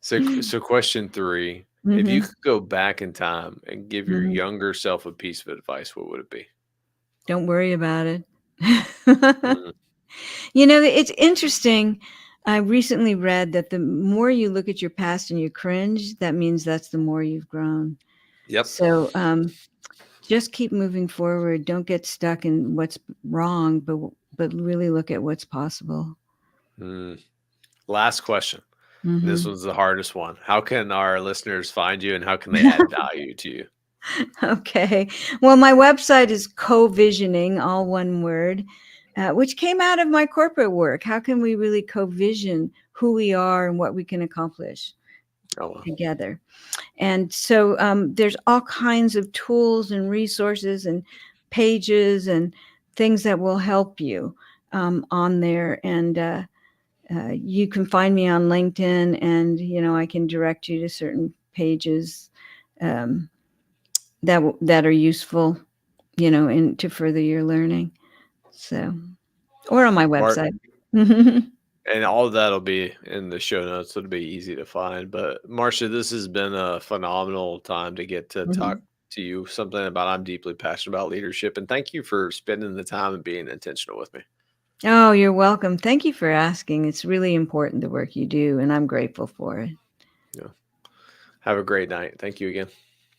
So question three, if you Mhm. could go back in time and give your Mhm. younger self a piece of advice, what would it be? Don't worry about it. Mm. It's interesting. I recently read that the more you look at your past and you cringe, that means that's the more you've grown. Yep. So just keep moving forward. Don't get stuck in what's wrong, but really look at what's possible. Mm. Last question. This Mhm. was the hardest one. How can our listeners find you and how can they add value to you? Okay. Well, my website is co-visioning, all one word, which came out of my corporate work. How can we really co-vision who we are and what we can accomplish Oh, well. together? And so there's all kinds of tools and resources and pages and things that will help you on there. And you can find me on LinkedIn, and I can direct you to certain pages um, that are useful, in to further your learning. So, or on my Mark, website. and all of that'll be in the show notes. So it'll be easy to find. But Marcia, this has been a phenomenal time to get to talk Mhm. to you something about I'm deeply passionate about leadership. And thank you for spending the time and being intentional with me. Oh, you're welcome. Thank you for asking. It's really important, the work you do, and I'm grateful for it. Yeah. Have a great night. Thank you again.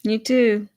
You too.